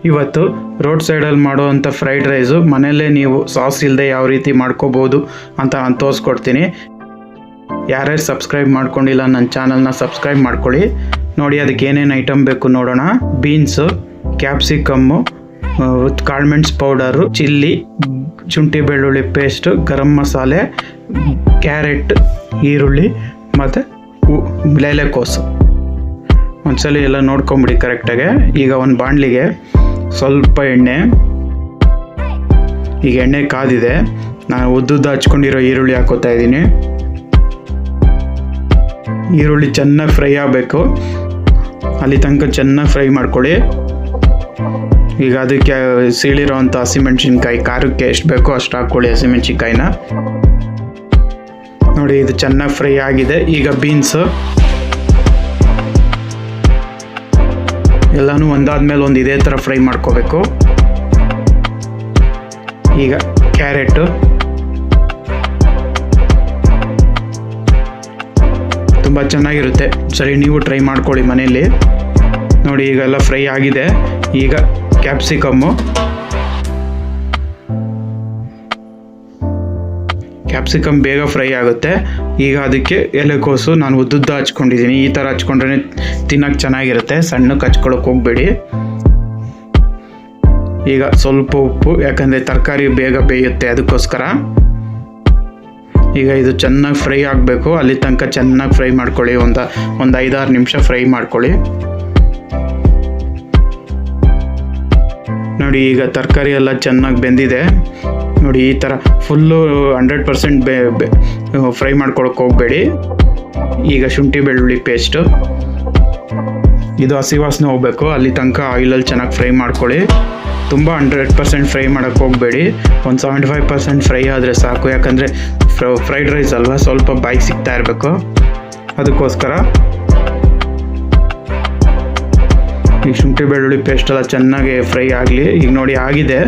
ಇವತ್ತು ರೋಡ್ ಸೈಡಲ್ಲಿ ಮಾಡೋವಂಥ ಫ್ರೈಡ್ ರೈಸು ಮನೆಯಲ್ಲೇ ನೀವು ಸಾಸ್ ಇಲ್ಲದೆ ಯಾವ ರೀತಿ ಮಾಡ್ಕೋಬೋದು ಅಂತ ನಾನು ತೋರಿಸ್ಕೊಡ್ತೀನಿ. ಯಾರ್ಯಾರು ಸಬ್ಸ್ಕ್ರೈಬ್ ಮಾಡ್ಕೊಂಡಿಲ್ಲ ನನ್ನ ಚಾನಲ್ನ ಸಬ್ಸ್ಕ್ರೈಬ್ ಮಾಡ್ಕೊಳ್ಳಿ. ನೋಡಿ ಅದಕ್ಕೆ ಏನೇನು ಐಟಮ್ ಬೇಕು ನೋಡೋಣ. ಬೀನ್ಸು, ಕ್ಯಾಪ್ಸಿಕಮ್ಮು, ಕಾಳ್ಮೆಣ್ಸ್ ಪೌಡರು, ಚಿಲ್ಲಿ, ಶುಂಠಿ ಬೆಳ್ಳುಳ್ಳಿ ಪೇಸ್ಟು, ಗರಂ ಮಸಾಲೆ, ಕ್ಯಾರೆಟ್, ಈರುಳ್ಳಿ ಮತ್ತು ಎಲೆಕೋಸು. ಒಂದ್ಸಲ ಎಲ್ಲ ನೋಡ್ಕೊಂಬಿಡಿ ಕರೆಕ್ಟಾಗೆ. ಈಗ ಒಂದು ಬಾಣಲಿಗೆ ಸ್ವಲ್ಪ ಎಣ್ಣೆ, ಈಗ ಎಣ್ಣೆ ಕಾದಿದೆ. ನಾನು ಉದ್ದುದ್ದ ಹಚ್ಕೊಂಡಿರೋ ಈರುಳ್ಳಿ ಹಾಕೋತಾ ಇದ್ದೀನಿ. ಈರುಳ್ಳಿ ಚೆನ್ನಾಗಿ ಫ್ರೈ ಆಗಬೇಕು, ಅಲ್ಲಿ ತನಕ ಚೆನ್ನಾಗಿ ಫ್ರೈ ಮಾಡ್ಕೊಳ್ಳಿ. ಈಗ ಅದಕ್ಕೆ ಸೀಳಿರೋವಂಥ ಹಸಿಮೆಣ್ಸಿನ್ಕಾಯಿ, ಖಾರಕ್ಕೆ ಎಷ್ಟು ಬೇಕೋ ಅಷ್ಟು ಹಾಕ್ಕೊಳ್ಳಿ ಹಸಿಮೆಣ್ಸಿನ್ಕಾಯಿನ. ನೋಡಿ ಇದು ಚೆನ್ನಾಗಿ ಫ್ರೈ ಆಗಿದೆ. ಈಗ ಬೀನ್ಸು ಎಲ್ಲನೂ ಒಂದಾದ್ಮೇಲೆ ಒಂದು ಇದೇ ಥರ ಫ್ರೈ ಮಾಡ್ಕೋಬೇಕು. ಈಗ ಕ್ಯಾರೆಟು, ತುಂಬ ಚೆನ್ನಾಗಿರುತ್ತೆ. ಸರಿ, ನೀವು ಟ್ರೈ ಮಾಡ್ಕೊಳ್ಳಿ ಮನೆಯಲ್ಲಿ. ನೋಡಿ ಈಗೆಲ್ಲ ಫ್ರೈ ಆಗಿದೆ. ಈಗ ಕ್ಯಾಪ್ಸಿಕಮ್ಮು ಬೇಗ ಫ್ರೈ ಆಗುತ್ತೆ. ಈಗ ಅದಕ್ಕೆ ಎಲೆಕೋಸು ನಾನು ಉದ್ದುದ್ದ ಹಚ್ಕೊಂಡಿದ್ದೀನಿ. ಈ ಥರ ಹಚ್ಕೊಂಡ್ರೆ ತಿನ್ನೋಕ್ಕೆ ಚೆನ್ನಾಗಿರುತ್ತೆ, ಸಣ್ಣಕ್ಕೆ ಹಚ್ಕೊಳ್ಳೋಕೆ ಹೋಗಬೇಡಿ. ಈಗ ಸ್ವಲ್ಪ ಉಪ್ಪು, ಯಾಕಂದರೆ ತರಕಾರಿ ಬೇಗ ಬೇಯುತ್ತೆ ಅದಕ್ಕೋಸ್ಕರ. ಈಗ ಇದು ಚೆನ್ನಾಗಿ ಫ್ರೈ ಆಗಬೇಕು, ಅಲ್ಲಿ ತನಕ ಚೆನ್ನಾಗಿ ಫ್ರೈ ಮಾಡ್ಕೊಳ್ಳಿ. ಒಂದು 5-6 ನಿಮಿಷ ಫ್ರೈ ಮಾಡ್ಕೊಳ್ಳಿ. ನೋಡಿ ಈಗ ತರಕಾರಿ ಎಲ್ಲ ಚೆನ್ನಾಗಿ ಬೆಂದಿದೆ. ನೋಡಿ ಈ ಥರ ಫುಲ್ಲು 100% ಫ್ರೈ ಮಾಡ್ಕೊಳಕ್ಕೆ ಹೋಗಬೇಡಿ. ಈಗ ಶುಂಠಿ ಬೆಳ್ಳುಳ್ಳಿ ಪೇಸ್ಟು, ಇದು ಹಸಿ ವಾಸನೆ ಹೋಗಬೇಕು, ಅಲ್ಲಿ ತನಕ ಆಯಿಲಲ್ಲಿ ಚೆನ್ನಾಗಿ ಫ್ರೈ ಮಾಡ್ಕೊಳ್ಳಿ. ತುಂಬ 100% ಫ್ರೈ ಮಾಡೋಕ್ಕೆ ಹೋಗಬೇಡಿ. ಒಂದು 75% ಫ್ರೈ ಆದರೆ ಸಾಕು, ಯಾಕಂದರೆ ಫ್ರೈಡ್ ರೈಸ್ ಅಲ್ವಾ, ಸ್ವಲ್ಪ ಬಾಯಿಗೆ ಸಿಗ್ತಾ ಇರಬೇಕು, ಅದಕ್ಕೋಸ್ಕರ. ಈ ಶುಂಠಿ ಬೆಳ್ಳುಳ್ಳಿ ಪೇಸ್ಟೆಲ್ಲ ಚೆನ್ನಾಗಿ ಫ್ರೈ ಆಗಲಿ. ಈಗ ನೋಡಿ ಆಗಿದೆ.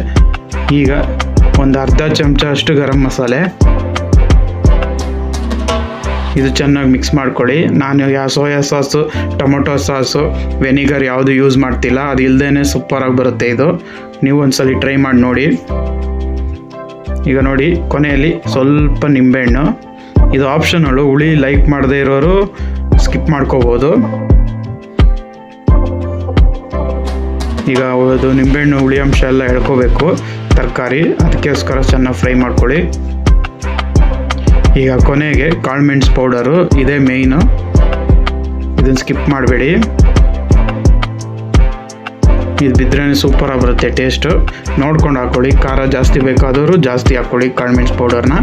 ಈಗ ಒಂದು ಅರ್ಧ ಚಮಚ ಅಷ್ಟು ಗರಂ ಮಸಾಲೆ, ಇದು ಚೆನ್ನಾಗಿ ಮಿಕ್ಸ್ ಮಾಡ್ಕೊಳ್ಳಿ. ನಾನು soya sauce, tomato sauce, vinegar ಯಾವುದು ಯೂಸ್ ಮಾಡ್ತಿಲ್ಲ, ಅದು ಇಲ್ಲದೇ ಸೂಪರಾಗಿ ಬರುತ್ತೆ ಇದು. ನೀವು ಒಂದ್ಸಲ ಟ್ರೈ ಮಾಡಿ ನೋಡಿ. ಈಗ ನೋಡಿ ಕೊನೆಯಲ್ಲಿ ಸ್ವಲ್ಪ ನಿಂಬೆಹಣ್ಣು, ಇದು ಆಪ್ಷನಲ್ಲು, ಹುಳಿ ಲೈಕ್ ಮಾಡದೇ ಇರೋರು ಸ್ಕಿಪ್ ಮಾಡ್ಕೋಬೋದು. ಈಗ ಅದು ನಿಂಬೆಹಣ್ಣು ಹುಳಿ ಅಂಶ ಎಲ್ಲ ಎಳ್ಕೋಬೇಕು ತರಕಾರಿ, ಅದಕ್ಕೋಸ್ಕರ ಚೆನ್ನಾಗಿ ಫ್ರೈ ಮಾಡ್ಕೊಳ್ಳಿ. ಈಗ ಕೊನೆಗೆ ಕಾಳ್ಮೆಣ್ಸ್ ಪೌಡರು, ಇದೇ ಮೇಯ್ನು, ಇದನ್ನು ಸ್ಕಿಪ್ ಮಾಡಬೇಡಿ. ಇದು ಬಿದ್ರೇ ಸೂಪರಾಗಿ ಬರುತ್ತೆ ಟೇಸ್ಟು. ನೋಡ್ಕೊಂಡು ಹಾಕ್ಕೊಳ್ಳಿ, ಖಾರ ಜಾಸ್ತಿ ಬೇಕಾದವರು ಜಾಸ್ತಿ ಹಾಕ್ಕೊಳ್ಳಿ ಕಾಳ್ಮೆಣ್ಸ್ ಪೌಡರ್ನ.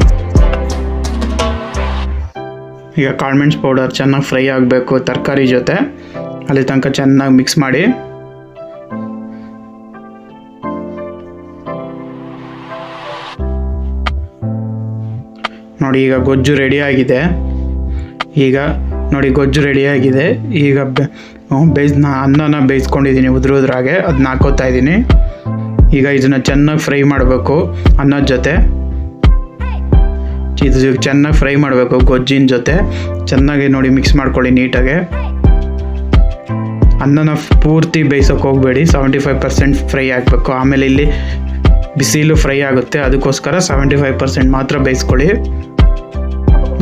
ಈಗ ಕಾಳ್ಮೆಣ್ಸ್ ಪೌಡರ್ ಚೆನ್ನಾಗಿ ಫ್ರೈ ಆಗಬೇಕು ತರಕಾರಿ ಜೊತೆ, ಅಲ್ಲಿ ತನಕ ಚೆನ್ನಾಗಿ ಮಿಕ್ಸ್ ಮಾಡಿ. ನೋಡಿ ಈಗ ಗೊಜ್ಜು ರೆಡಿಯಾಗಿದೆ. ಈಗ ನೋಡಿ ಗೊಜ್ಜು ರೆಡಿಯಾಗಿದೆ. ಈಗ ಅನ್ನನ ಬೇಯಿಸ್ಕೊಂಡಿದ್ದೀನಿ ಉದ್ರಾಗೆ, ಅದನ್ನ ಹಾಕೋತಾ ಇದ್ದೀನಿ. ಈಗ ಇದನ್ನು ಚೆನ್ನಾಗಿ ಫ್ರೈ ಮಾಡಬೇಕು ಅನ್ನದ ಜೊತೆ. ಇದು ಚೆನ್ನಾಗಿ ಫ್ರೈ ಮಾಡಬೇಕು ಗೊಜ್ಜಿನ ಜೊತೆ. ಚೆನ್ನಾಗಿ ನೋಡಿ ಮಿಕ್ಸ್ ಮಾಡ್ಕೊಳ್ಳಿ ನೀಟಾಗೆ. ಅನ್ನನ ಪೂರ್ತಿ ಬೇಯಿಸೋಕೆ ಹೋಗಬೇಡಿ, 75% ಫ್ರೈ ಆಗಬೇಕು. ಆಮೇಲೆ ಇಲ್ಲಿ ಬಿಸಿಲು ಫ್ರೈ ಆಗುತ್ತೆ, ಅದಕ್ಕೋಸ್ಕರ 75% ಮಾತ್ರ ಬೇಯಿಸ್ಕೊಳ್ಳಿ.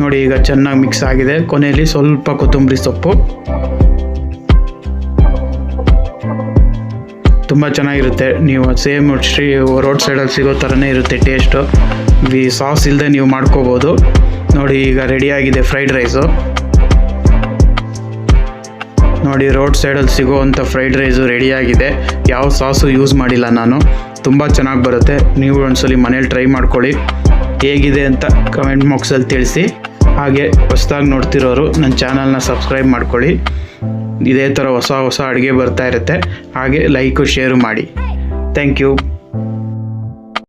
ನೋಡಿ ಈಗ ಚೆನ್ನಾಗಿ ಮಿಕ್ಸ್ ಆಗಿದೆ. ಕೊನೆಯಲ್ಲಿ ಸ್ವಲ್ಪ ಕೊತ್ತಂಬರಿ ಸೊಪ್ಪು, ತುಂಬ ಚೆನ್ನಾಗಿರುತ್ತೆ. ನೀವು ಸೇಮ್ ರೋಡ್ ಸೈಡಲ್ಲಿ ಸಿಗೋ ಥರನೇ ಇರುತ್ತೆ ಟೇಸ್ಟು. ಈ ಸಾಸ್ ಇಲ್ಲದೆ ನೀವು ಮಾಡ್ಕೋಬೋದು. ನೋಡಿ ಈಗ ರೆಡಿಯಾಗಿದೆ ಫ್ರೈಡ್ ರೈಸು. ನೋಡಿ ರೋಡ್ ಸೈಡಲ್ಲಿ ಸಿಗೋವಂಥ ಫ್ರೈಡ್ ರೈಸು ರೆಡಿಯಾಗಿದೆ. ಯಾವ ಸಾಸು ಯೂಸ್ ಮಾಡಿಲ್ಲ ನಾನು. ತುಂಬ ಚೆನ್ನಾಗಿ ಬರುತ್ತೆ. ನೀವು ಒಂದ್ಸಲಿ ಮನೇಲಿ ಟ್ರೈ ಮಾಡ್ಕೊಳ್ಳಿ. ಹೇಗಿದೆ ಅಂತ ಕಮೆಂಟ್ ಬಾಕ್ಸಲ್ಲಿ ತಿಳಿಸಿ. ಹಾಗೆ ಹೊಸದಾಗಿ ನೋಡ್ತಿರೋರು ನನ್ನ ಚಾನಲ್ನ ಸಬ್ಸ್ಕ್ರೈಬ್ ಮಾಡ್ಕೊಳ್ಳಿ. ಇದೇ ಥರ ಹೊಸ ಅಡುಗೆ ಬರ್ತಾ ಇರುತ್ತೆ. ಹಾಗೆ ಲೈಕು ಶೇರು ಮಾಡಿ. Thank you.